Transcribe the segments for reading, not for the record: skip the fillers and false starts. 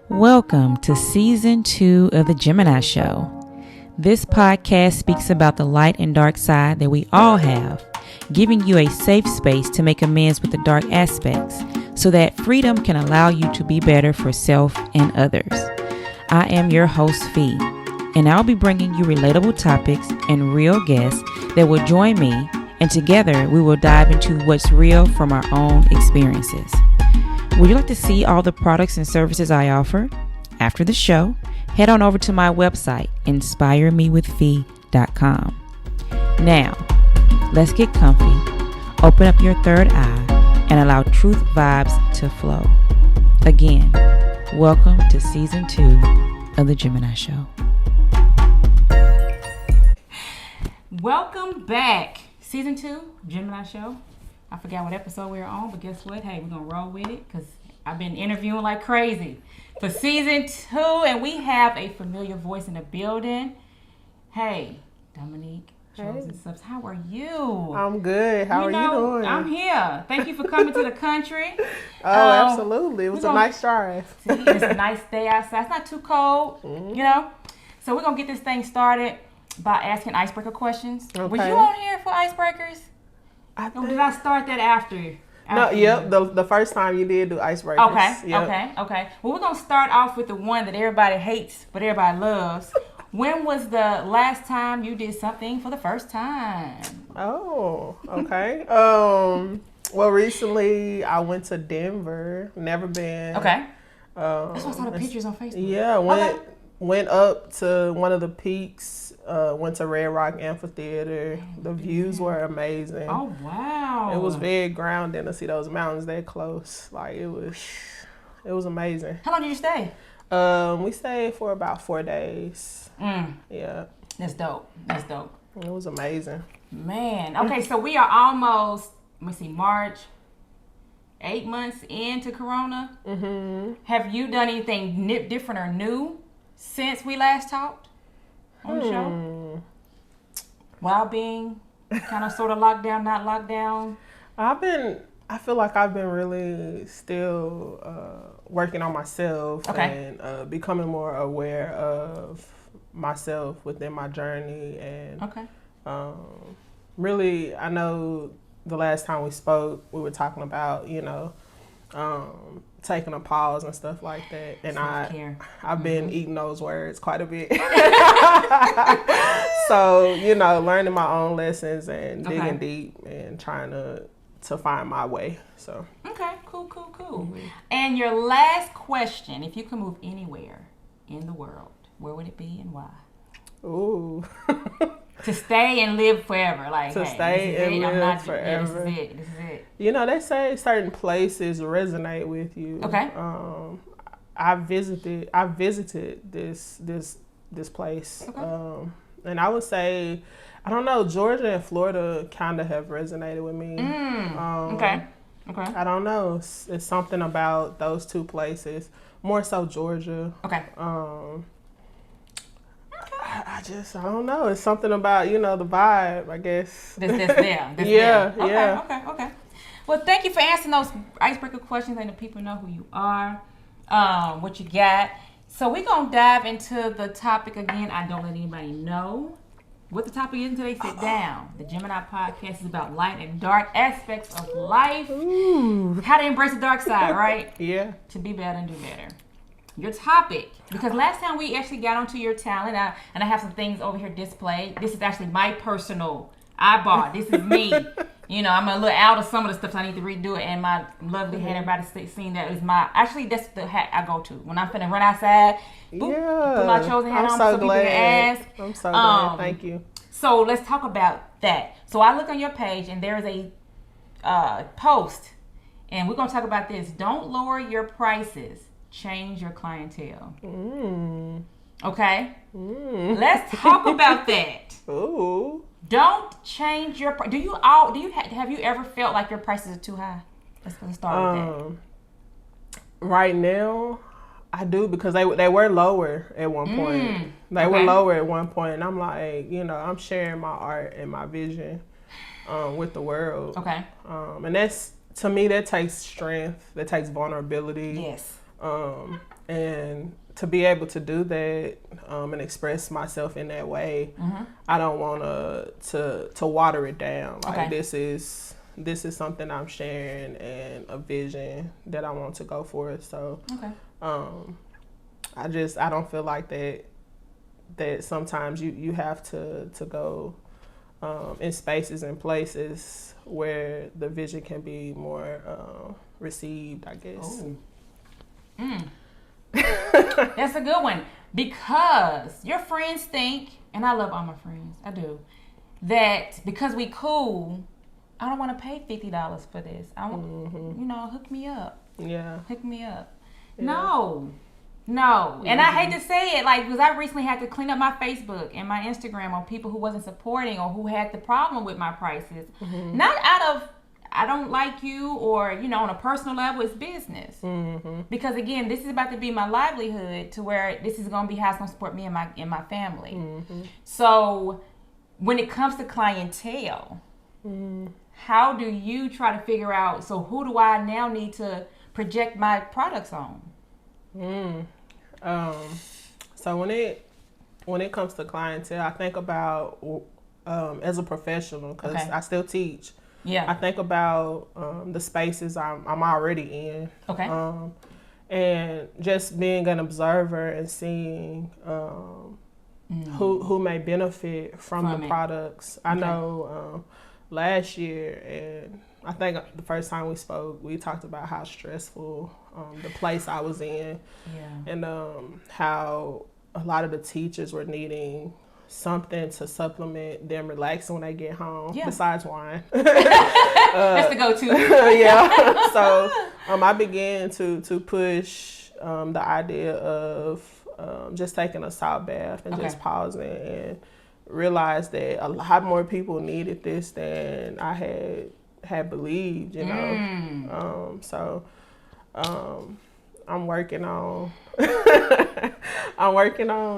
Welcome to Season 2 of The Gemini Show. This podcast speaks about the light and dark side that we all have, giving you a safe space to make amends with the dark aspects so that freedom can allow you to be better for self and others. I am your host, Fee, and I'll be bringing you relatable topics and real guests that will join me, and together we will dive into what's real from our own experiences. Would you like to see all the products and services I offer? After the show, head on over to my website, inspiremewithfee.com. Now, let's get comfy, open up your third eye, and allow truth vibes to flow. Again, welcome to Season 2 of The Gemini Show. Welcome back. Season 2, Gemini Show. I forgot what episode we were on, but guess what? Hey, we're going to roll with it because I've been interviewing like crazy for Season 2, and we have a familiar voice in the building. Hey, Dominique. Hey. How are you? I'm good. How are you doing? I'm here. Thank you for coming to the country. Absolutely. It was a nice drive. See, it's a nice day outside. It's not too cold, you know. So we're going to get this thing started by asking icebreaker questions. Okay. Were you on here for icebreakers? Or did I start that after? No, yep. The first time you did do icebreakers. Okay, yep. okay. Well, we're going to start off with the one that everybody hates, but everybody loves. When was the last time you did something for the first time? Oh, okay. Well, recently I went to Denver. Never been. Okay. That's why I saw the pictures on Facebook. Yeah, went up to one of the peaks. Went to Red Rock Amphitheater. The views were amazing. Oh, wow. It was very grounding to see those mountains that close. Like it was amazing. How long did you stay? We stayed for about 4 days. Yeah. That's dope. It was amazing. Man. Okay, so we are almost, March, 8 months into Corona. Mm-hmm. Have you done anything different or new since we last talked on the show? While being kind of sort of locked down, not locked down? I feel like I've been really still working on myself and becoming more aware of myself within my journey. And really, I know the last time we spoke, we were talking about, taking a pause and stuff like that. And I've been eating those words quite a bit. So, learning my own lessons and digging deep and trying to find my way. So okay, cool. Mm-hmm. And your last question: if you could move anywhere in the world, where would it be and why? Ooh. To stay and live forever, like to stay and live forever. This is it. They say certain places resonate with you. Okay. I visited this place. Okay. And I would say, I don't know, Georgia and Florida kind of have resonated with me. Okay. I don't know. It's something about those two places. More so Georgia. Okay. I don't know. It's something about, the vibe, I guess. That's there. Okay. Well, thank you for answering those icebreaker questions, and the people know who you are, what you got. So we're going to dive into the topic again. I don't let anybody know what the topic is until they sit down. The Gemini podcast is about light and dark aspects of life. Ooh. How to embrace the dark side, right? Yeah. To be better and do better. Your topic, because last time we actually got onto your talent, and I have some things over here displayed. This is actually my personal eyeball. This is me. I'm a little out of some of the stuff, so I need to redo it. And my lovely hat, everybody seen that is that's the hat I go to when I'm finna run outside. Boop, put my chosen hat on so people can ask. I'm so glad. Thank you. So let's talk about that. So I look on your page, and there is a post, and we're gonna talk about this. Don't lower your prices. Change your clientele. Okay? Let's talk about that. Ooh. Don't change your price. Have you ever felt like your prices are too high? Let's start with that. Right now, I do, because they were lower at one point. They were lower at one point, and I'm like, I'm sharing my art and my vision with the world. Okay. And that's, to me, that takes strength. That takes vulnerability. Yes. And to be able to do that and express myself in that way, I don't want to water it down. Like this is something I'm sharing and a vision that I want to go for. So I don't feel like that sometimes you have to go in spaces and places where the vision can be more received, I guess. That's a good one, because your friends think, and I love all my friends, I do, that because we cool, I don't want to pay $50 for this. I want, hook me up. Yeah. Hook me up. Yeah. No. And I hate to say it, like, because I recently had to clean up my Facebook and my Instagram on people who wasn't supporting or who had the problem with my prices. Not out of, I don't like you, or, on a personal level, it's business. Because again, this is about to be my livelihood, to where this is going to be how it's going to support me and my family. So when it comes to clientele, how do you try to figure out, so who do I now need to project my products on? So when it comes to clientele, I think about as a professional, because I still teach. I think about the spaces I'm already in. And just being an observer and seeing who may benefit from the products. I know last year, and I think the first time we spoke, we talked about how stressful the place I was in, and how a lot of the teachers were needing something to supplement them relaxing when they get home, besides wine. That's the go-to. So I began to push the idea of just taking a salt bath and just pausing, and realized that a lot more people needed this than I had believed, so I'm working on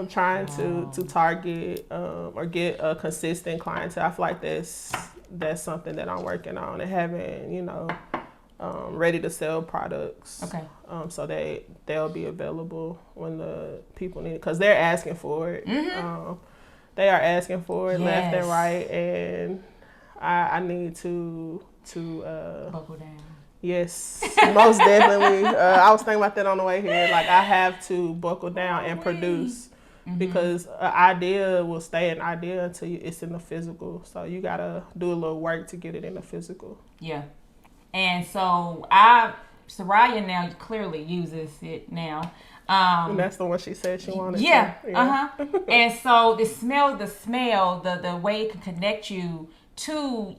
trying to target or get a consistent clientele. I feel like that's something that I'm working on, and having ready to sell products so that they'll be available when the people need it, because they're asking for it. They are asking for it left and right, and I need to buckle down. Yes, most definitely. I was thinking about that on the way here. Like, I have to buckle down and produce, because an idea will stay an idea until it's in the physical. So you gotta do a little work to get it in the physical. Yeah, and so Soraya now clearly uses it now. And that's the one she said she wanted. And so the smell, the way it can connect you to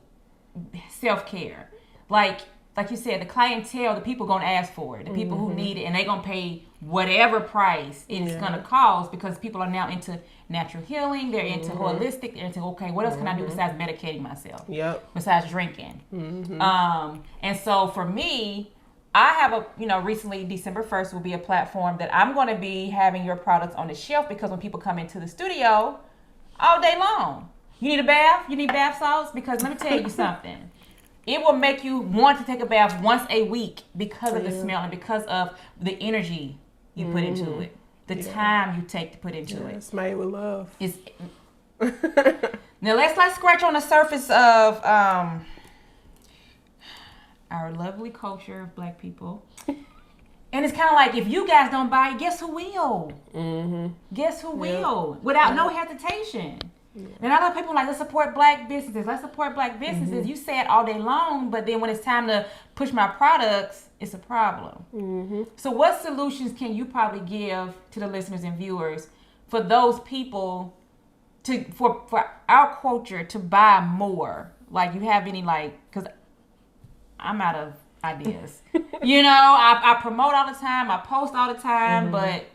self-care, like you said, the clientele, the people gonna ask for it, the people who need it, and they gonna pay whatever price it's gonna cost, because people are now into natural healing, they're into holistic, they're into, what else can I do besides medicating myself? Besides drinking. And so for me, I have recently, December 1st will be a platform that I'm going to be having your products on the shelf, because when people come into the studio all day long, you need a bath, you need bath salts, because let me tell you something. It will make you want to take a bath once a week because of the smell and because of the energy you put into it, the time you take to put into it. It's made with love. Now let's scratch on the surface of our lovely culture of Black people. And it's kind of like, if you guys don't buy it, guess who will? Guess who will? Without no hesitation. And I know people like, let's support Black businesses. You say it all day long, but then when it's time to push my products, it's a problem. So what solutions can you probably give to the listeners and viewers for those people for our culture to buy more? Like, you have any, because I'm out of ideas. I promote all the time, I post all the time, but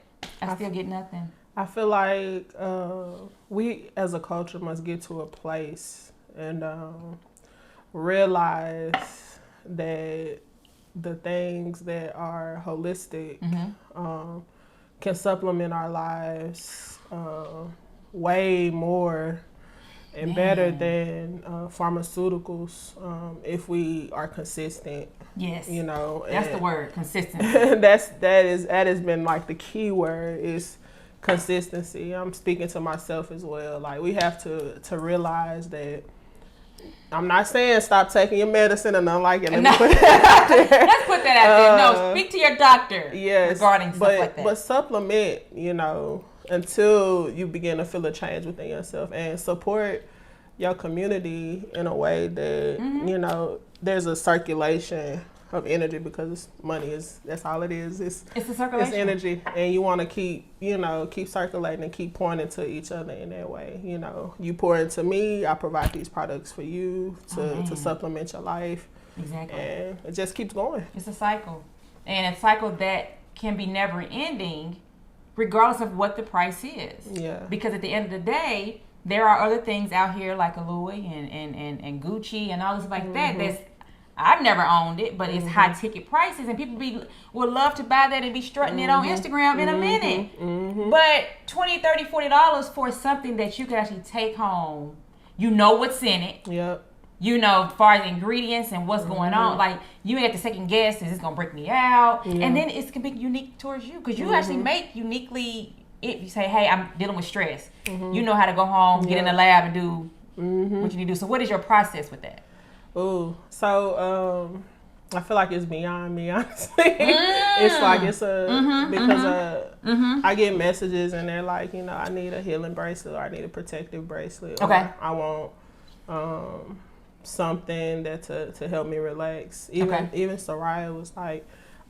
I still get nothing. I feel like we as a culture must get to a place and realize that the things that are holistic can supplement our lives way more and better than pharmaceuticals if we are consistent. Yes. You know, that's the word, consistency. that has been like the key word is consistency. I'm speaking to myself as well. Like we have to realize that. I'm not saying stop taking your medicine or nothing like it. Let's put that out there. Let's put that out there. No, speak to your doctor regarding stuff like that. But supplement, you know, until you begin to feel a change within yourself, and support your community in a way that, you know, there's a circulation of energy, because money that's all it is. It's a circulation. It's energy, and you want to keep circulating and keep pouring into each other in that way. You know, you pour into me, I provide these products for you to supplement your life. Exactly. And it just keeps going. It's a cycle, and a cycle that can be never ending, regardless of what the price is. Yeah. Because at the end of the day, there are other things out here like Louis and Gucci and all this like that. That's I've never owned it, but it's high ticket prices, and people would love to buy that and be strutting it on Instagram in a minute. But $20, $30, $40 for something that you could actually take home. You know what's in it. Yep. You know, as far as ingredients and what's going on. Like, you ain't got to second guess, is this going to break me out? Yeah. And then it's going to be unique towards you, because you actually make uniquely, if you say, hey, I'm dealing with stress. You know how to go home, get in the lab and do what you need to do. So what is your process with that? Ooh, so I feel like it's beyond me, honestly. It's like because I get messages and they're like, you know, I need a healing bracelet, or I need a protective bracelet. Okay. Or I want something that to help me relax. Even Soraya was like,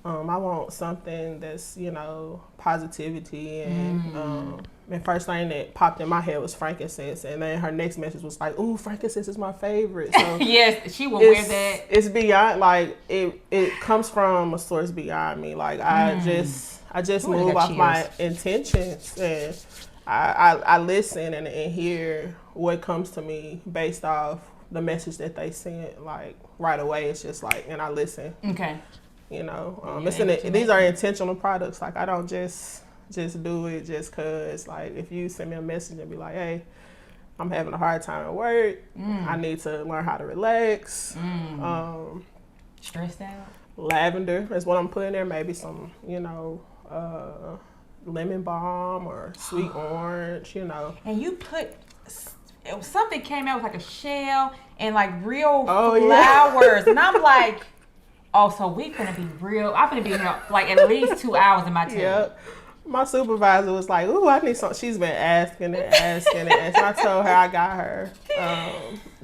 I want something that's, you know, positivity, and the first thing that popped in my head was frankincense, and then her next message was like, "Ooh, frankincense is my favorite." So yes, she will wear that. It's beyond, like it comes from a source beyond me. Like I just move off my intentions, and I listen and hear what comes to me based off the message that they sent. Like right away, it's just like, and I listen. Okay. You know, these are intentional products. Like I don't just do it just cause. Like if you send me a message and be like, hey, I'm having a hard time at work, I need to learn how to relax. Stressed out. Lavender is what I'm putting there. Maybe some, you know, lemon balm or sweet orange, you know. And you put something came out with like a shell and like real flowers, and I'm like, oh, so we gonna be real. I'm gonna be here like at least 2 hours in my tent. Yep. My supervisor was like, ooh, I need some. She's been asking and so I told her I got her.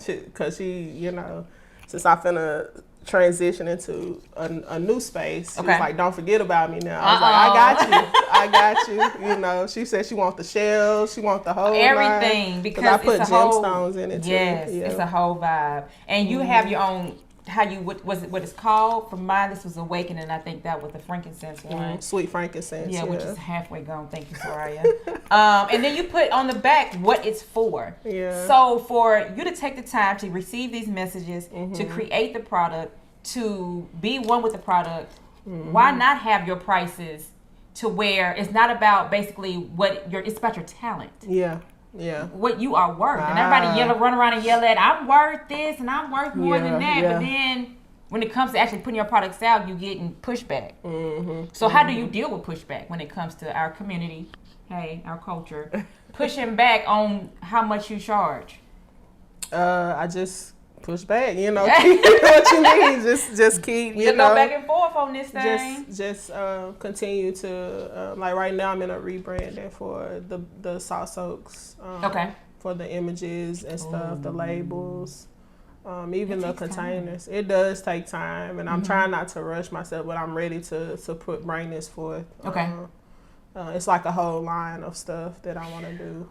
Because she, you know, since I finna transition into a new space, she was like, don't forget about me now. I was like, I got you. You know, she said she want the shells, she want the whole everything line, because I put gemstones in it too. Yes, it's a whole vibe. And you have your own. What it's called? For mine, this was Awakening. I think that was the frankincense one. Sweet frankincense. Yeah, which is halfway gone. Thank you, Soraya. And then you put on the back what it's for. Yeah. So for you to take the time to receive these messages, to create the product, to be one with the product, why not have your prices to where it's not about basically it's about your talent. Yeah. Yeah. What you are worth. And everybody run around and yell at, I'm worth this and I'm worth more than that. Yeah. But then when it comes to actually putting your products out, you getting pushback. So how do you deal with pushback when it comes to our community, our culture, pushing back on how much you charge? I just push back, you know, keep what you need. Just keep, you know. Go back and forth on this thing. Just continue to, like right now I'm in a rebranding for the salt soaks. For the images and stuff, the labels, even the containers. Time. It does take time, and I'm trying not to rush myself, but I'm ready to bring this forth. It's like a whole line of stuff that I want to do.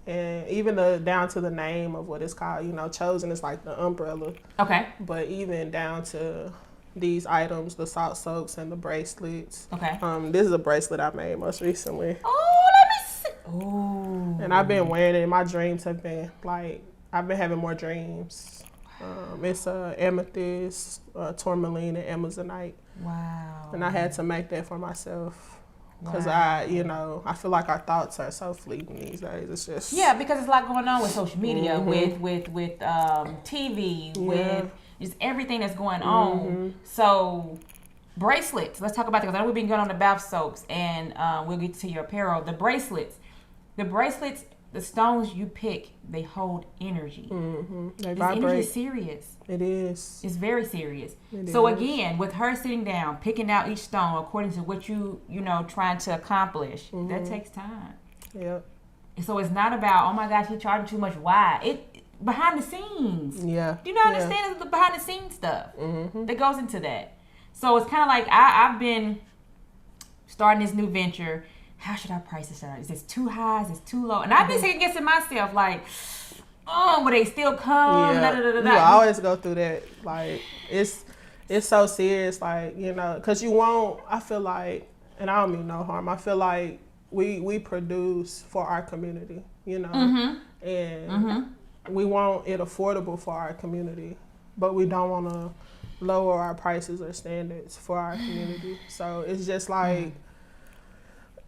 And even down to the name of what it's called, you know, chosen is like the umbrella. Okay. But even down to these items, the salt soaks and the bracelets. Okay. This is a bracelet I made most recently. Oh, let me see. Ooh. And I've been wearing it. My dreams have been like, I've been having more dreams. It's amethyst, tourmaline, and amazonite. Wow. And I had to make that for myself. Because I feel like our thoughts are so fleeting these days. It's just because there's a lot going on with social media, with TV, with just everything that's going on. So bracelets. Let's talk about that because I know we've been going on the bath soaps, and we'll get to your apparel. The bracelets, the stones you pick, they hold energy. They this vibrate. Energy is serious. It is. It's very serious. It so is. Again, with her sitting down, picking out each stone according to what you trying to accomplish, that takes time. Yep. So it's not about, oh my gosh, he charging too much. Why? It behind the scenes. Yeah. You know, understand the behind the scenes stuff that goes into that. So it's kind of like I've been starting this new venture. How should I price this out? Is this too high? Is this too low? And I've been second guessing myself, like, will they still come? Yeah. Da, da, da, da. You always go through that. Like, it's so serious, like, because you won't, I feel like, and I don't mean no harm, I feel like we produce for our community, and we want it affordable for our community, but we don't want to lower our prices or standards for our community. So it's just like,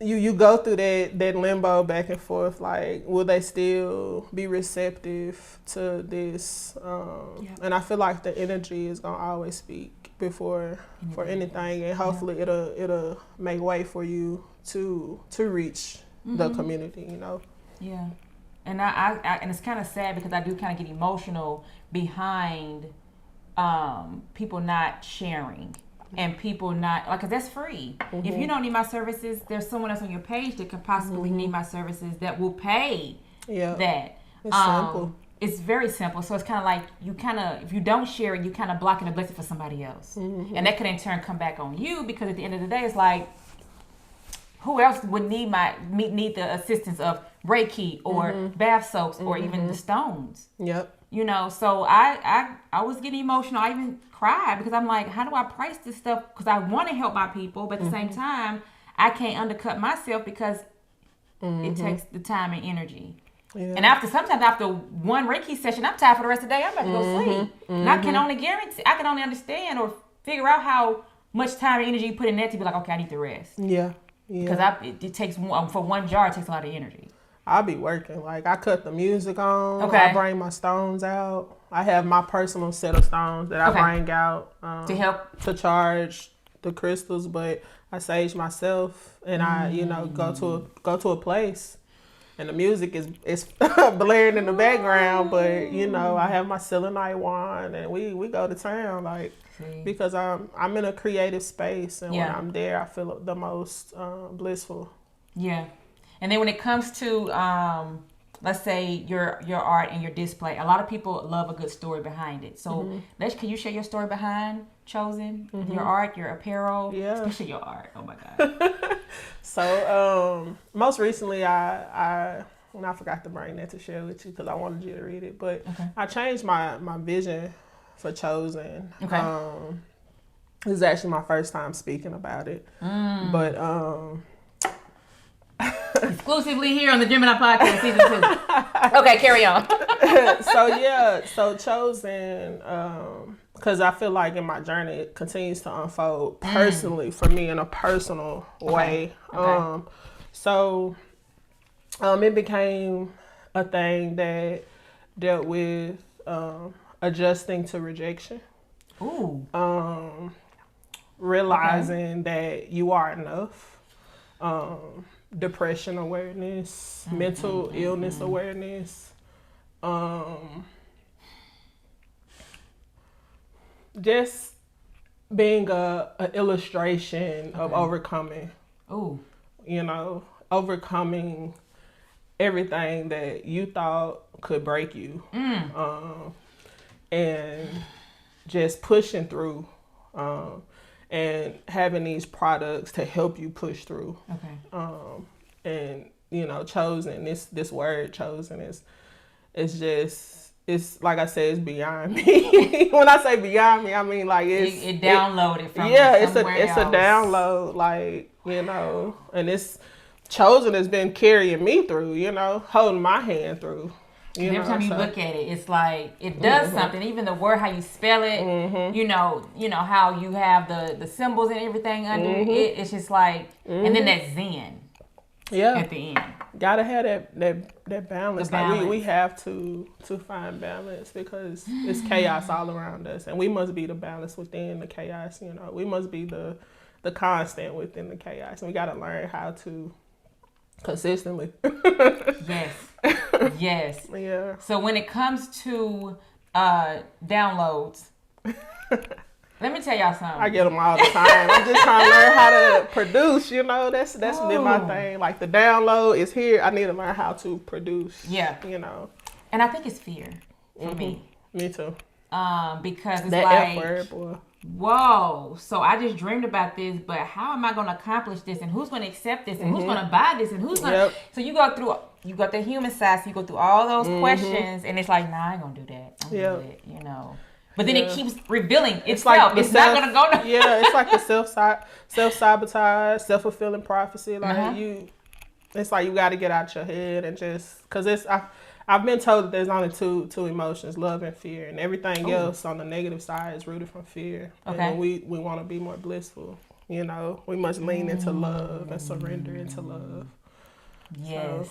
you go through that limbo back and forth, like, will they still be receptive to this? And I feel like the energy is gonna always speak for anything, and hopefully it'll make way for you to reach the community, Yeah, and I and it's kind of sad because I do kind of get emotional behind people not sharing. And people not, like, because that's free. If you don't need my services, there's someone else on your page that could possibly need my services that will pay that. It's simple. It's very simple. So it's kind of like if you don't share it, you kind of blocking a blessing for somebody else. And that could in turn come back on you, because at the end of the day, it's like, who else would need the assistance of Reiki or bath soaps or even the stones? Yep. So I was getting emotional. I even cried because I'm like, how do I price this stuff? Because I want to help my people, but at the same time, I can't undercut myself because it takes the time and energy. Yeah. And sometimes after one Reiki session, I'm tired for the rest of the day. I'm about to go sleep. And I can only understand or figure out how much time and energy you put in that to be like, okay, I need to rest. Yeah. Because it takes, for one jar, it takes a lot of energy. I'll be working. Like, I cut the music on. Okay. I bring my stones out. I have my personal set of stones that I bring out to help to charge the crystals. But I sage myself, and I, go to a place, and the music is blaring in the background. But I have my selenite wand, and we go to town, like, because I'm in a creative space, and when I'm there, I feel the most blissful. Yeah. And then when it comes to, let's say your art and your display, a lot of people love a good story behind it. So can you share your story behind Chosen, your art, your apparel, especially your art? Oh my God. So most recently, I forgot to bring that to share with you because I wanted you to read it. But I changed my vision for Chosen. Okay. This is actually my first time speaking about it. But exclusively here on the Gemini Podcast Season 2. Okay, carry on. So Chosen, because I feel like in my journey it continues to unfold personally for me in a personal way. Okay. It became a thing that dealt with adjusting to rejection. Ooh. Realizing that you are enough. Depression awareness, mental illness awareness, just being a illustration of overcoming. Ooh. Overcoming everything that you thought could break you, and just pushing through. And having these products to help you push through. Okay. And Chosen, this word Chosen it's like I said, it's beyond me. When I say beyond me, I mean like it downloaded from it's somewhere a download, like, and it's Chosen has been carrying me through, holding my hand through. Every time you look at it, it's like it does something. Even the word, how you spell it, you know how you have the symbols and everything under it. It's just like, and then that zen. Yeah. At the end, gotta have that balance. Like we have to find balance because it's chaos all around us, and we must be the balance within the chaos. You know, we must be the constant within the chaos, and we gotta learn how to consistently. Yes. Yeah. So when it comes to downloads. Let me tell y'all something. I get them all the time. I'm just trying to learn how to produce, you know. That's been my thing. Like the download is here. I need to learn how to produce. Yeah. You know. And I think it's fear for me. Me too. Because it's that like, F-word, boy. Whoa. So I just dreamed about this, but how am I going to accomplish this? And who's going to accept this? And who's going to buy this? And who's going to... So you go through... You got the human side, so you go through all those questions, and it's like, nah, I ain't going to do that. I'm going to do it, you know. But then it keeps revealing itself. It's not going to go no. Yeah, it's like the self-sabotage, self-fulfilling prophecy. Like it's like you got to get out your head and just, because I've been told that there's only two emotions, love and fear, and everything else on the negative side is rooted from fear. Okay. And when we want to be more blissful, you know, we must lean into love and surrender into love. Yes.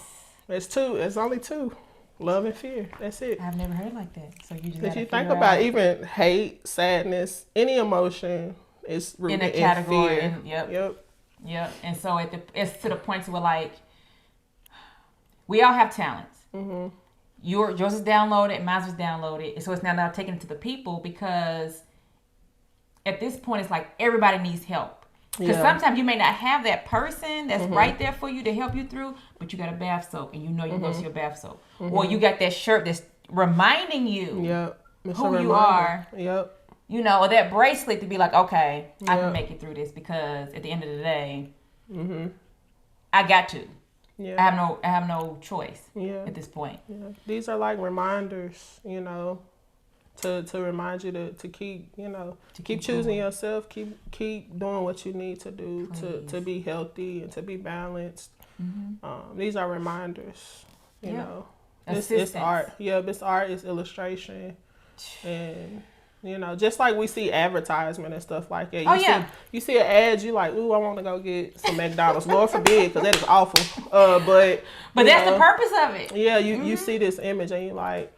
So it's only two. Love and fear. That's it. I've never heard it like that. So you just if you think about even hate, sadness, any emotion is rooted in a category. In fear. Yep. And so it's to the point to where like we all have talents. Mm-hmm. Yours is downloaded, mine was downloaded, and so it's now taken it to the people because at this point it's like everybody needs help. Because sometimes you may not have that person that's right there for you to help you through, but you got a bath soap and you know you go to your bath soap. Or you got that shirt that's reminding you who you are. Yep. You know, or that bracelet to be like, okay, I can make it through this because at the end of the day, I got to. Yeah. I have no choice at this point. Yeah. These are like reminders, you know. To remind you to keep, you know, keep choosing yourself, keep doing what you need to do to be healthy and to be balanced. These are reminders, you know. It's art. Yeah, this art is illustration. And, you know, just like we see advertisement and stuff like that. You see an ad, you like, ooh, I want to go get some McDonald's. Lord forbid, because that is awful. But that's the purpose of it. Yeah, you see this image and you like,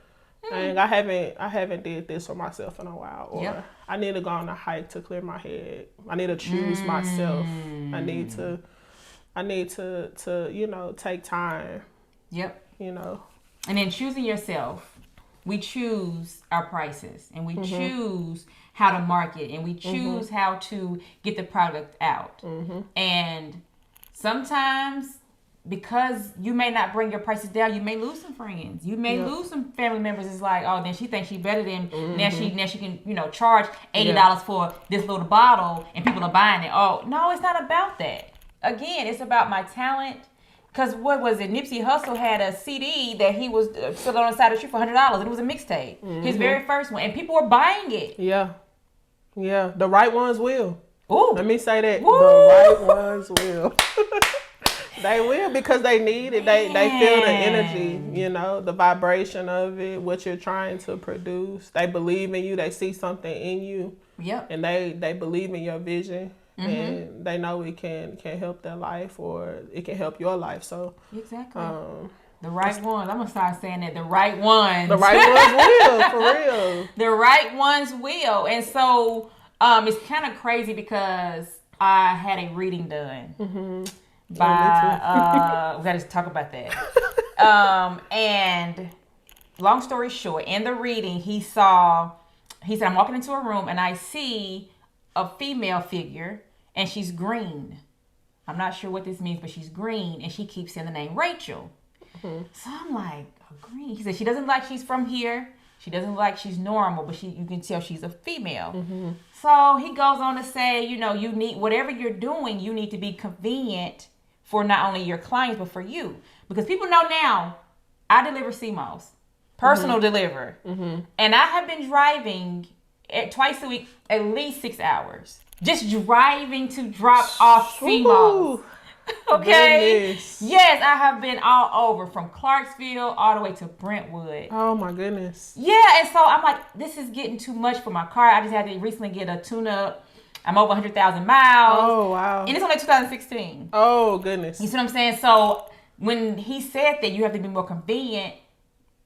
and I haven't did this for myself in a while, or I need to go on a hike to clear my head. I need to choose myself. I need to you know, take time. Yep. You know. And in choosing yourself, we choose our prices and we choose how to market and we choose how to get the product out. And sometimes, because you may not bring your prices down, you may lose some friends. You may lose some family members. It's like, oh, then she thinks she's better than now she can, you know, charge $80 for this little bottle and people are buying it. Oh, no, it's not about that. Again, it's about my talent. Because what was it? Nipsey Hussle had a CD that he was selling on the side of the street for $100. It was a mixtape. His very first one. And people were buying it. Yeah. Yeah. The right ones will. Ooh. Let me say that. Woo. The right ones will. They will, because they need it. They feel the energy, you know, the vibration of it, what you're trying to produce. They believe in you. They see something in you. Yep. And they believe in your vision. And they know it can help their life, or it can help your life. So exactly. The right ones. I'm gonna start saying that. The right ones. The right ones will, for real. The right ones will. And so it's kind of crazy because I had a reading done. By we gotta talk about that. And long story short, in the reading, he said, I'm walking into a room and I see a female figure and she's green. I'm not sure what this means, but she's green and she keeps saying the name Rachel. So I'm like, oh, green. He said she doesn't like she's from here. She doesn't like she's normal, but you can tell she's a female. So he goes on to say, you know, you need, whatever you're doing, you need to be convenient for not only your clients, but for you. Because people know now, I deliver CMOS, personal deliver. And I have been driving twice a week, at least 6 hours. Just driving to drop off CMOS. Okay. Goodness. Yes, I have been all over from Clarksville all the way to Brentwood. Oh my goodness. Yeah, and so I'm like, this is getting too much for my car. I just had to recently get a tune-up. I'm over 100,000 miles. Oh wow. And it's only 2016. Oh goodness. You see what I'm saying? So when he said that you have to be more convenient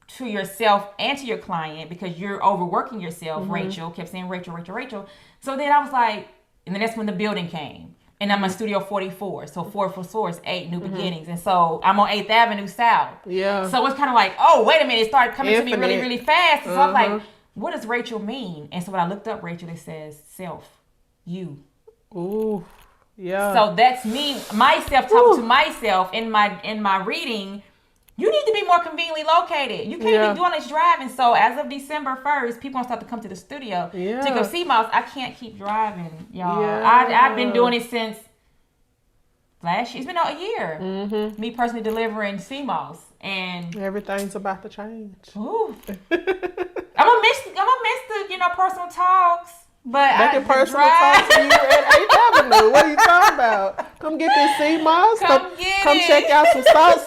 to yourself and to your client because you're overworking yourself, Rachel kept saying Rachel. So then I was like, and then that's when the building came. And I'm in Studio 44. So 4 for 4 is 8 New Beginnings. And so I'm on 8th Avenue South. Yeah. So it's kind of like, oh, wait a minute. It started coming to me really, really fast. And so I was like, Uh-huh. what does Rachel mean? And so when I looked up Rachel, it says self, you. Ooh. Yeah. So that's me, myself talking to myself in my reading. You need to be more conveniently located. You can't be doing this driving. So as of December 1st, people gonna start to come to the studio to go see Mouse. I can't keep driving, y'all. Yeah. I've been doing it since last year. It's been a year. Me personally delivering sea moss, and everything's about to change. Ooh. I'm gonna miss the personal talks. But Making personal talk to you at 8th Avenue. What are you talking about? Come get this sea moss. Come check out some salt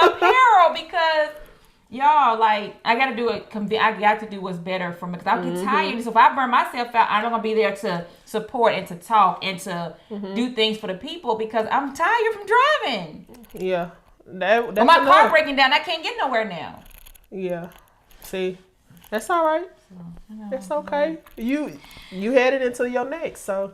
apparel, because y'all, like, I got to do what's better for me, because I get tired. So if I burn myself out, I'm not gonna be there to support and to talk and to do things for the people, because I'm tired from driving. Yeah, that's my car breaking down. I can't get nowhere now. Yeah, see, that's all right. It's okay. You headed into your next, so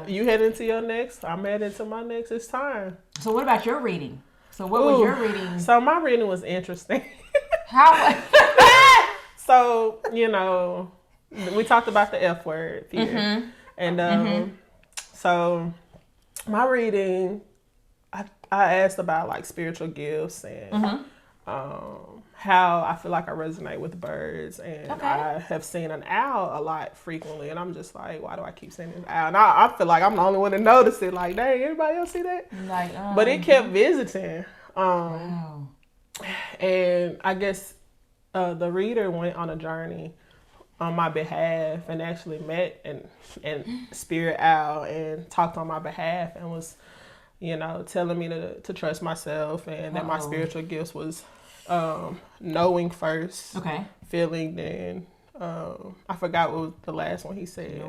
you headed into your next. I'm headed into my next. It's time. So what about your reading? So what was your reading? So my reading was interesting. How? So we talked about the F word here, and so my reading, I asked about like spiritual gifts and how I feel like I resonate with birds, and I have seen an owl a lot frequently, and I'm just like, why do I keep seeing this owl? And I feel like I'm the only one to notice it. Like, dang, everybody else see that? But it kept visiting. Wow. And I guess the reader went on a journey on my behalf and actually met and spirit owl and talked on my behalf and was, telling me to trust myself and that my spiritual gifts was knowing first, feeling, then I forgot what was the last one he said,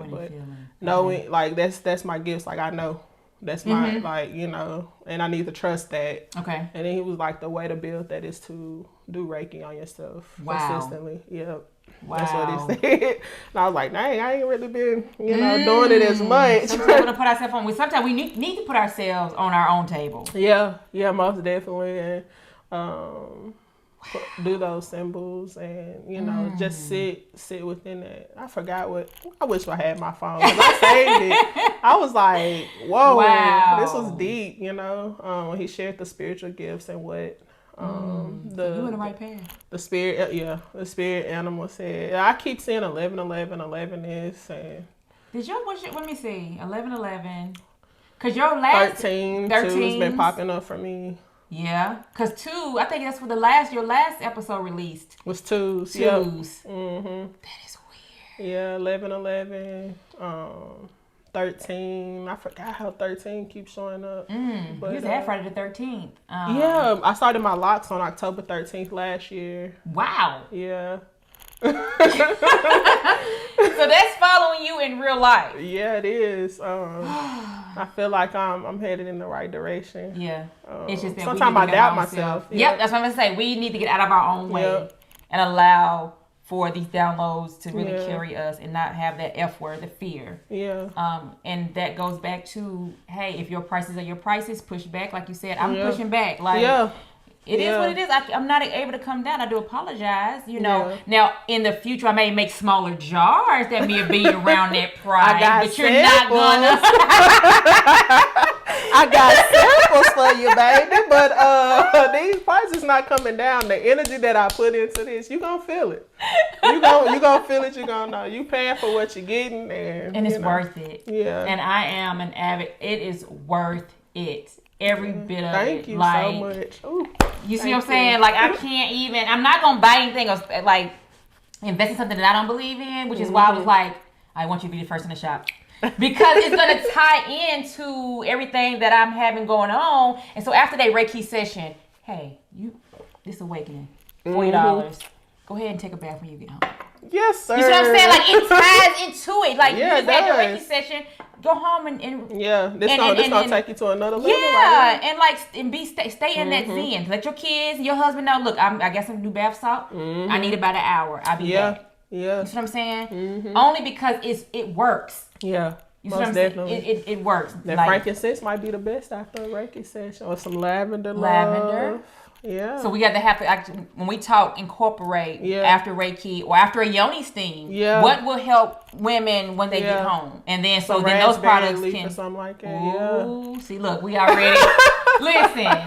knowing like that's my gifts. Like I know that's my and I need to trust that. And then he was like, the way to build that is to do Reiki on yourself consistently. Yep. Wow. That's what he said. And I was like, dang, I ain't really been, doing it as much. Sometimes we put ourselves on. Sometimes we need to put ourselves on our own table. Yeah, most definitely. And do those symbols and just sit within it. I forgot I wish I had my phone, 'cause I saved it. I was like, whoa, this was deep, when he shared the spiritual gifts and what you in the right path. The spirit animal said. I keep seeing 11 is, and let me see, 11, because your last 13 has been popping up for me. Yeah, because 2, I think that's what your last episode released. Was 2s. Yep. That is weird. Yeah, 11, 13. I forgot how 13 keeps showing up. But you was at Friday the 13th. Yeah, I started my locks on October 13th last year. Wow. Yeah. So that's following you in real life. Yeah, it is. I feel like I'm headed in the right direction. Yeah. It's just that sometimes I doubt myself. Yep, that's what I'm gonna say. We need to get out of our own way and allow for these downloads to really carry us and not have that F word, the fear. Yeah. And that goes back to, hey, if your prices are your prices, push back. Like you said, I'm pushing back. Like, it is what it is. I'm not able to come down. I do apologize. Now in the future I may make smaller jars that may be around that price, but you're not gonna. I got samples for you, baby. But these prices not coming down. The energy that I put into this, you gonna feel it. You gonna feel it. You gonna know. You paying for what you're getting, and it's worth it. Yeah. And I am an avid. It is worth it. Every bit of it. Thank you so much. Ooh, you see what I'm saying? Like, I can't even, I'm not going to buy anything else, like, invest in something that I don't believe in, which is why I was like, I want you to be the first in the shop. because it's going to tie into everything that I'm having going on. And so after that Reiki session, hey, this awakening, $40. Go ahead and take a bath when you get home. Yes, sir. You see what I'm saying? Like, it ties into it. Like, yeah, you just had your Reiki session, go home and this gonna take you to another level. Yeah, and like, stay in that zen. Let your kids and your husband know, look, I got some new bath salt. I need about an hour. I'll be back. Yeah. You see what I'm saying? Only because it works. Yeah. You see what I'm saying? It works. That frankincense might be the best after a Reiki session, or some lavender. Love. Yeah. So we got to have to actually, when we talk, incorporate after Reiki or after a yoni steam. Yeah. What will help women when they get home, and then then those products can. Or something like that. Ooh, see, look, we already. listen. I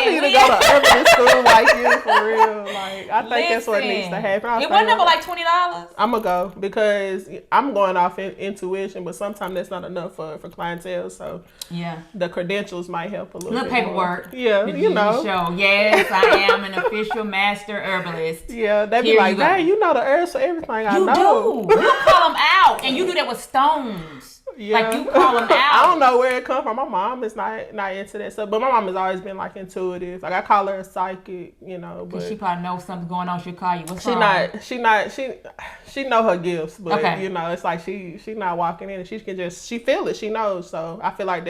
need to go to urban school like you for real. Like, I think that's what needs to happen. It wasn't number like $20. I'm gonna go because I'm going off intuition, but sometimes that's not enough for clientele. So the credentials might help a little bit paperwork. More. Yeah, you know. Show. Yes, I am an official master herbalist. Yeah, they be like, "Dang, you know the herbs for everything." I know. You call them out, and you do that with stones. Yeah. Like, you call them out. I don't know where it comes from. My mom is not into that stuff, but my mom has always been like intuitive. Like, I call her a psychic, you know. But she probably knows something's going on. She'll call you. What's wrong? She know her gifts, but you know, it's like she not walking in and she feel it. She knows. So I feel like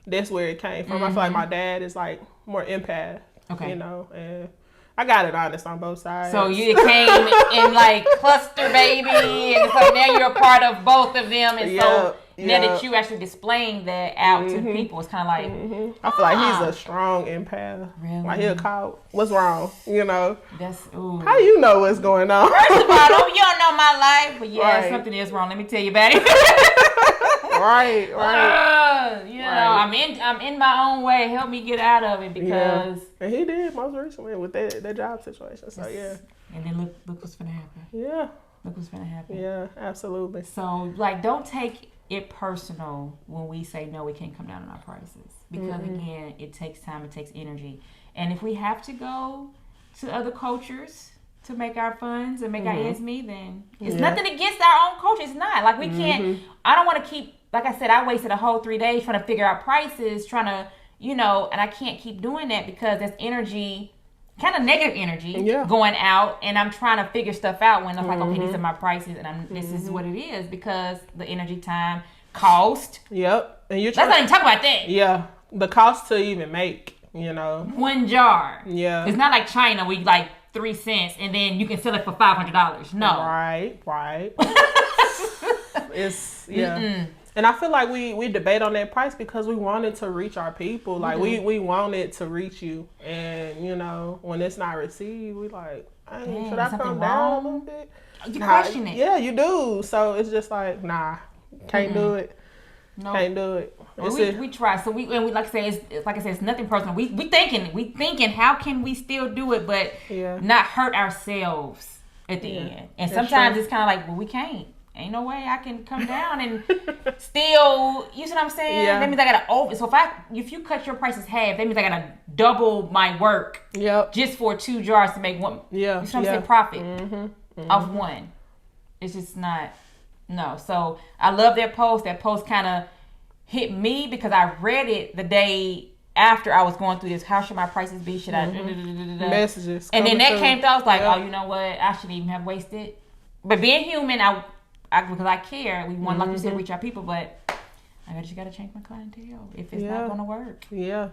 that's where it came from. I feel like my dad is like more empath. Okay. You know, and I got it honest on both sides. So you came in like cluster baby, and so now you're a part of both of them, and so now that you actually displaying that out to people, it's kind of like I feel like he's a strong empath. Really? Like, he'll call, what's wrong? You know. How you know what's going on? First of all, you don't know my life, but something is wrong. Let me tell you about it. Right. You know, I'm in my own way. Help me get out of it, because and he did most recently with that job situation. So and then look what's gonna happen. Yeah. Look what's gonna happen. Yeah, absolutely. So, like, don't take it personal when we say no, we can't come down on our prices, because again, it takes time, it takes energy, and if we have to go to other cultures to make our funds and make our ends meet, then it's nothing against our own culture. It's not like we can't. I don't want to keep. Like I said, I wasted a whole 3 days trying to figure out prices, trying to, you know, and I can't keep doing that because that's energy, kind of negative energy going out, and I'm trying to figure stuff out when I'm like, okay, these are my prices, and this is what it is, because the energy, time, cost. Yep. And let's not even talk about that. Yeah. The cost to even make, you know. One jar. Yeah. It's not like China, we like 3 cents, and then you can sell it for $500. No. Right. It's, And I feel like we debate on that price because we wanted to reach our people. Like, we wanted to reach you. And, you know, when it's not received, we like, should I come down a little bit? You question it. Yeah, you do. So it's just like, nah, can't do it. No. Can't do it. Well, we try. So we like I say, it's nothing personal. We thinking how can we still do it, but not hurt ourselves at the end. And sometimes it's kind of like, well, we can't. Ain't no way I can come down and still, you see what I'm saying? That means I gotta so if you cut your prices half, that means I gotta double my work just for 2 jars to make one. You see what I'm saying? Profit off one. It's just not, no. So I love that post. That post kind of hit me because I read it the day after I was going through this. How should my prices be? Should I messages? And then that came through. I was like, oh, you know what? I shouldn't even have wasted. But being human, because I care, we want, like you said, reach our people, but I just gotta change my clientele if it's not gonna work. Yeah,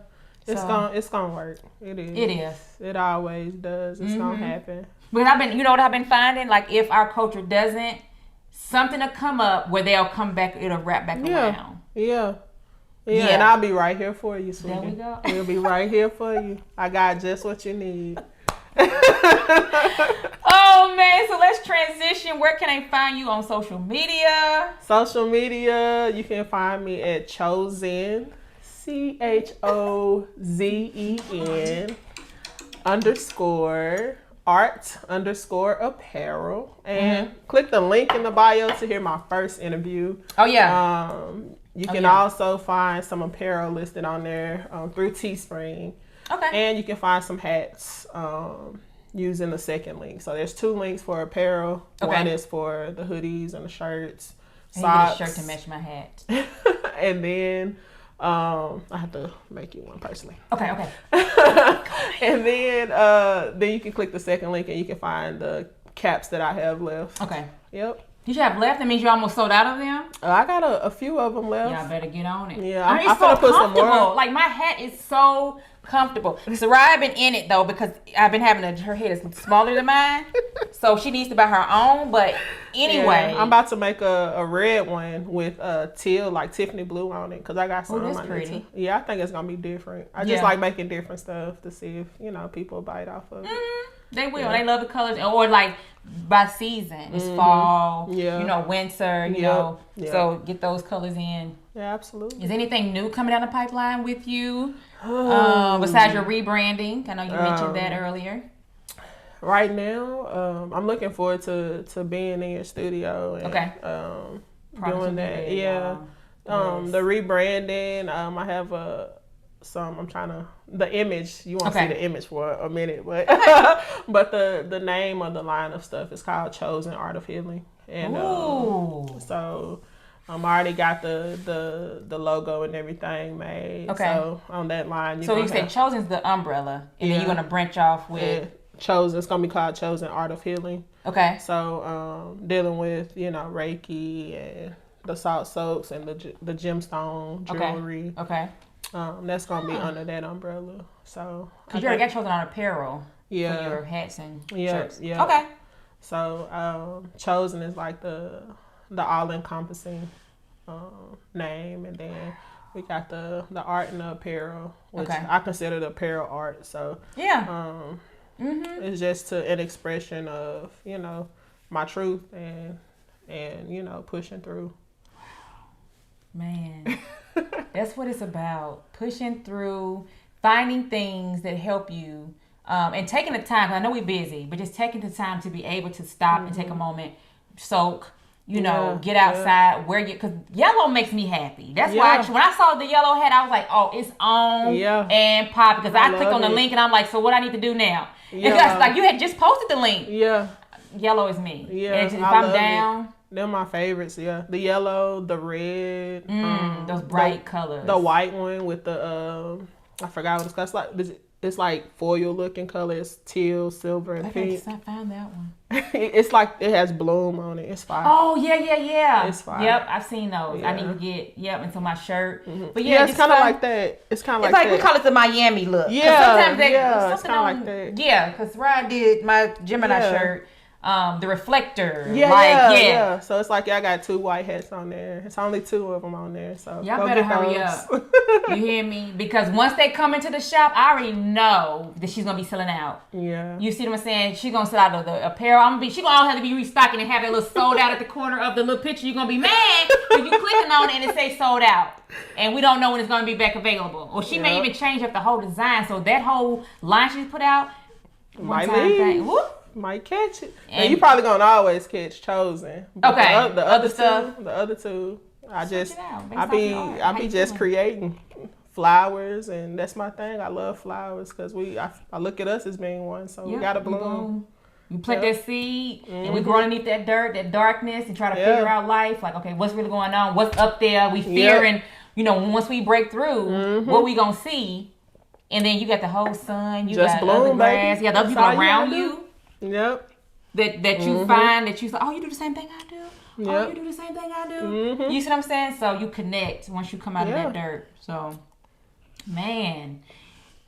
it's gonna work. It is. It is. It always does. It's gonna happen. But you know what I've been finding? Like, if our culture doesn't, something will come up where they'll come back. It'll wrap back around. Yeah. And I'll be right here for you, sweetie. There we go. We'll be right here for you. I got just what you need. Oh man, so let's transition. Where can I find you on social media? Social media, you can find me at Chozen, CHOZEN _art_apparel, and click the link in the bio to hear my first interview. Oh yeah. You can also find some apparel listed on there through Teespring. Okay. And you can find some hats using the second link. So there's 2 links for apparel. Okay. One is for the hoodies and the shirts. socks. Get a shirt to match my hat. And then I have to make you one personally. Okay. And then you can click the second link and you can find the caps that I have left. Okay. Yep. You should have left. That means you almost sold out of them. I got a few of them left. Yeah, I better get on it. Yeah, I mean, it's so comfortable. Like my hat is so comfortable. Sarai been in it though because I've been having her head is smaller than mine, so she needs to buy her own. But anyway, I'm about to make a red one with teal, like Tiffany blue on it, because I got some. That's pretty. Yeah, I think it's gonna be different. I just like making different stuff to see if people bite off of it. Mm-hmm. They will. Yeah. They love the colors, or like by season. It's fall. Yeah. Winter. You know. Yeah. So get those colors in. Yeah, absolutely. Is anything new coming down the pipeline with you? Besides your rebranding, I know you mentioned that earlier. Right now, I'm looking forward to being in your studio and doing that. Yeah. The rebranding. I have the image. You won't see the image for a minute, but but the name of the line of stuff is called Chosen Art of Healing, and so. I already got the logo and everything made. Okay. So on that line, you said Chosen's the umbrella, and then you're gonna branch off with Chosen. It's gonna be called Chosen Art of Healing. Okay. So dealing with Reiki and the salt soaks and the gemstone jewelry. Okay. That's gonna be under that umbrella. So because you already got Chosen on apparel. Yeah. For your hats and shirts. Yeah. Okay. So Chosen is like the all-encompassing name, and then we got the art and the apparel, which I consider the apparel art. So it's just an expression of my truth and pushing through. Man, that's what it's about: pushing through, finding things that help you, and taking the time. I know we're busy, but just taking the time to be able to stop and take a moment, soak. Get outside, because yellow makes me happy. That's why when I saw the yellow hat, I was like, oh, it's on and pop. Because I clicked on the link and I'm like, so what I need to do now? Yeah. And like you had just posted the link. Yeah. Yellow is me. Yeah. And if I'm down. They're my favorites, yeah. The yellow, the red. Those bright colors. The white one with the, I forgot what it's called. It's like foil looking color. It's teal, silver, and pink. I found that one. It's like it has bloom on it. It's fire. Oh yeah. It's fire. Yep, I've seen those. Yeah. I need to get into my shirt. But it's kind of like that. It's kind of like that. We call it the Miami look. Yeah, sometimes it's kind of like that. Yeah, because Ryan did my Gemini shirt. The reflector. Yeah. So it's like I got 2 white hats on there. It's only 2 of them on there. So y'all better hurry up. You hear me? Because once they come into the shop, I already know that she's gonna be selling out. Yeah. You see what I'm saying? She's gonna sell out of the apparel. She gonna all have to be restocking and have that little sold out at the corner of the little picture. You're gonna be mad when you clicking on it and it say sold out. And we don't know when it's gonna be back available. Or she may even change up the whole design. So that whole line she's put out. Might catch it. And you probably gonna always catch Chosen. But the other two, I be just creating flowers, and that's my thing. I love flowers because I look at us as being one, so we gotta bloom. You plant that seed, and we grow underneath that dirt, that darkness, and try to figure out life. Like, okay, what's really going on? What's up there? We fearing, once we break through, what we gonna see? And then you got the whole sun. You just got bloom, other grass. You got other people around you. Yep. That you find that you say, oh, you do the same thing I do. Yep. Oh, you do the same thing I do. You see what I'm saying? So you connect once you come out of that dirt. So, man,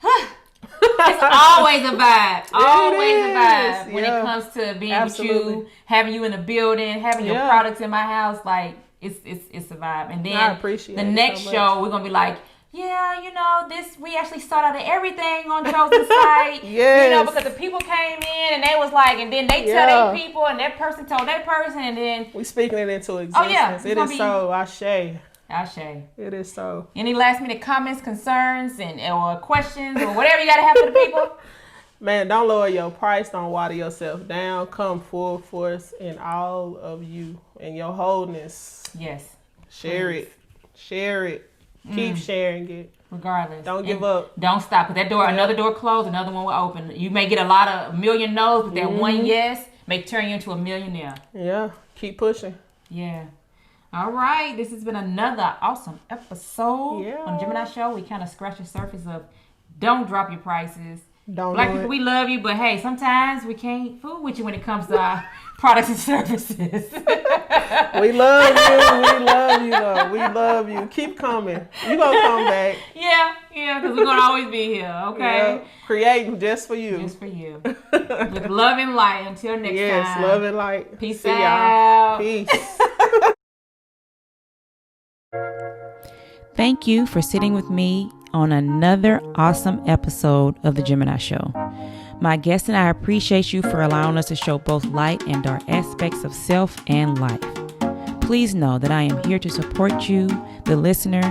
it's always a vibe. Always a vibe when it comes to being with you, having you in the building, having your products in my house. Like it's a vibe. And then I appreciate the next show, we're gonna be like, we actually sought out everything on Chosen site. Because the people came in and they was like, and then they tell their people, and that person told that person, and then we speaking it into existence. It is so. Ashe. It is so. Any last minute comments, concerns, or questions, or whatever you gotta have for the people? Man, don't lower your price. Don't water yourself down. Come full force in all of you and your wholeness. Yes. Share it. Keep sharing it. Regardless. Don't give up. Don't stop. Because another door closed, another one will open. You may get a million no's, but that one yes may turn you into a millionaire. Yeah. Keep pushing. Yeah. All right. This has been another awesome episode Yeah. on the Gemini Show. We kind of scratch the surface of don't drop your prices. Don't Black do people, it. we love you, but hey, sometimes we can't fool with you when it comes to our products and services. We love you. We love you, though. We love you. Keep coming. You gonna come back. Yeah, because we're gonna always be here. Okay, Yeah. Creating just for you. just for you, with love and light. Until next time. Yes, love and light. Peace See out. y'all. Peace. Thank you for sitting with me on another awesome episode of The Gemini Show. My guest and I appreciate you for allowing us to show both light and dark aspects of self and life. Please know that I am here to support you, the listener.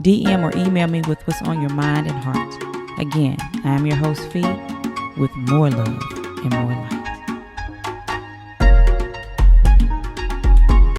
DM or email me with what's on your mind and heart. Again, I am your host, Fee, with more love and more light.